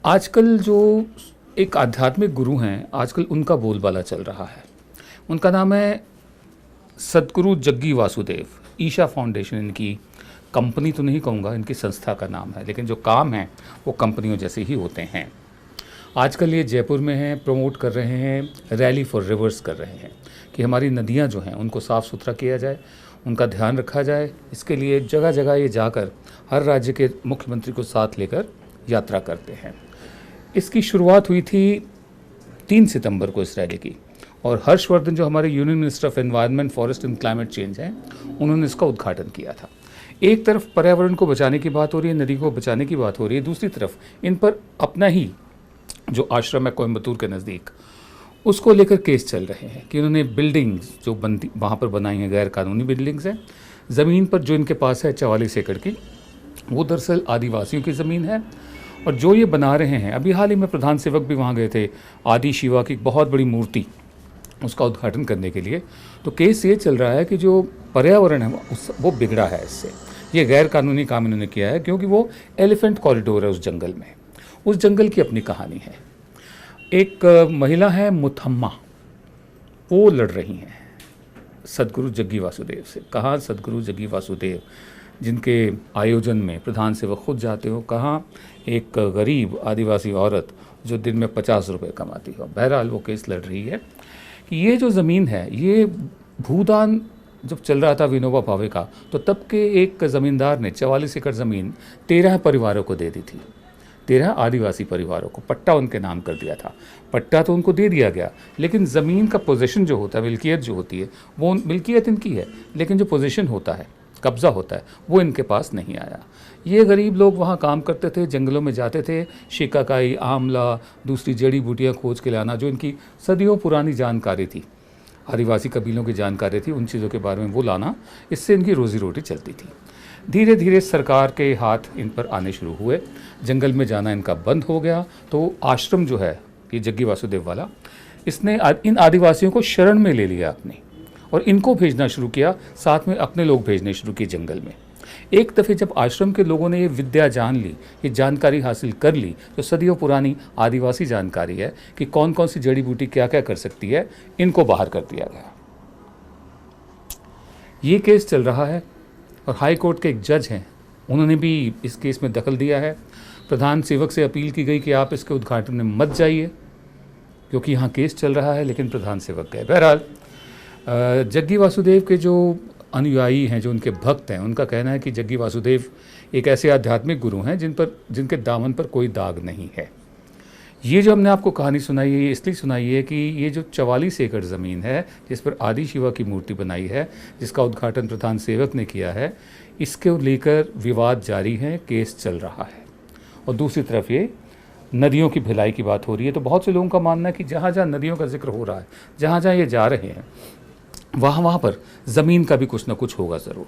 आजकल जो एक आध्यात्मिक गुरु हैं, आजकल उनका बोलबाला चल रहा है। उनका नाम है सद्गुरु जग्गी वासुदेव। ईशा फाउंडेशन इनकी कंपनी तो नहीं कहूँगा, इनकी संस्था का नाम है, लेकिन जो काम है वो कंपनियों जैसे ही होते हैं। आजकल ये जयपुर में हैं, प्रमोट कर रहे हैं, रैली फॉर रिवर्स कर रहे हैं कि हमारी नदियाँ जो हैं उनको साफ़ सुथरा किया जाए, उनका ध्यान रखा जाए। इसके लिए जगह जगह ये जाकर हर राज्य के मुख्यमंत्री को साथ लेकर यात्रा करते हैं। इसकी शुरुआत हुई थी 3 सितंबर को इस रैली की, और हर्षवर्धन जो हमारे union minister of environment, forest and climate change हैं, उन्होंने इसका उद्घाटन किया था। एक तरफ पर्यावरण को बचाने की बात हो रही है, नदी को बचाने की बात हो रही है, दूसरी तरफ इन पर अपना ही जो आश्रम है कोयम्बतूर के नज़दीक, उसको लेकर केस चल रहे हैं कि उन्होंने बिल्डिंग्स जो बनती वहाँ पर बनाई हैं, गैर कानूनी बिल्डिंग्स हैं। ज़मीन पर जो इनके पास है 44 एकड़ की, वो दरअसल आदिवासियों की ज़मीन है। और जो ये बना रहे हैं, अभी हाल ही में प्रधान सेवक भी वहाँ गए थे, आदि शिवा की बहुत बड़ी मूर्ति, उसका उद्घाटन करने के लिए। तो केस ये चल रहा है कि जो पर्यावरण है वो बिगड़ा है इससे। ये गैर कानूनी काम इन्होंने किया है क्योंकि वो एलिफेंट कॉरिडोर है उस जंगल में। उस जंगल की अपनी कहानी है। एक महिला है मुथम्मा, वो लड़ रही हैं सद्गुरु जग्गी वासुदेव से। कहाँ सद्गुरु जग्गी वासुदेव, जिनके आयोजन में प्रधान सेवक खुद जाते हो, कहाँ एक गरीब आदिवासी औरत जो दिन में 50 रुपये कमाती हो। बहरहाल वो केस लड़ रही है कि ये जो ज़मीन है, ये भूदान जब चल रहा था विनोबा भावे का, तो तब के एक ज़मींदार ने 44 एकड़ ज़मीन 13 परिवारों को दे दी थी। 13 आदिवासी परिवारों को पट्टा उनके नाम कर दिया था। पट्टा तो उनको दे दिया गया, लेकिन ज़मीन का पोजीशन जो होता है, मिल्कियत जो होती है, वो मिल्कियत इनकी है, लेकिन जो पोजीशन होता है, कब्ज़ा होता है, वो इनके पास नहीं आया। ये गरीब लोग वहाँ काम करते थे, जंगलों में जाते थे, शिकाकाई, आंवला, दूसरी जड़ी बूटियाँ खोज के लाना, जो इनकी सदियों पुरानी जानकारी थी, आदिवासी कबीलों की जानकारी थी, उन चीज़ों के बारे में वो लाना, इससे इनकी रोज़ी रोटी चलती थी। धीरे धीरे सरकार के हाथ इन पर आने शुरू हुए, जंगल में जाना इनका बंद हो गया। तो आश्रम जो है ये जग्गी वासुदेव वाला, इसने इन आदिवासियों को शरण में ले लिया अपनी, और इनको भेजना शुरू किया, साथ में अपने लोग भेजने शुरू किए जंगल में। एक दफ़े जब आश्रम के लोगों ने ये विद्या जान ली, ये जानकारी हासिल कर ली, जो सदियों पुरानी आदिवासी जानकारी है कि कौन कौन सी जड़ी बूटी क्या क्या कर सकती है, इनको बाहर कर दिया गया। ये केस चल रहा है और हाई कोर्ट के एक जज हैं, उन्होंने भी इस केस में दखल दिया है। प्रधान सेवक से अपील की गई कि आप इसके उद्घाटन में मत जाइए क्योंकि यहाँ केस चल रहा है, लेकिन प्रधान सेवक गए। बहरहाल जग्गी वासुदेव के जो अनुयायी हैं, जो उनके भक्त हैं, उनका कहना है कि जग्गी वासुदेव एक ऐसे आध्यात्मिक गुरु हैं जिनके दामन पर कोई दाग नहीं है। ये जो हमने आपको कहानी सुनाई है, ये इसलिए सुनाई है कि ये जो 44 एकड़ ज़मीन है जिस पर आदि शिवा की मूर्ति बनाई है, जिसका उद्घाटन प्रधान सेवक ने किया है, इसके लेकर विवाद जारी है, केस चल रहा है। और दूसरी तरफ ये नदियों की भिलाई की बात हो रही है। तो बहुत से लोगों का मानना है कि जहाँ जहाँ नदियों का जिक्र हो रहा है, जहाँ जहाँ ये जा रहे हैं, वहाँ पर ज़मीन का भी कुछ ना कुछ होगा ज़रूर।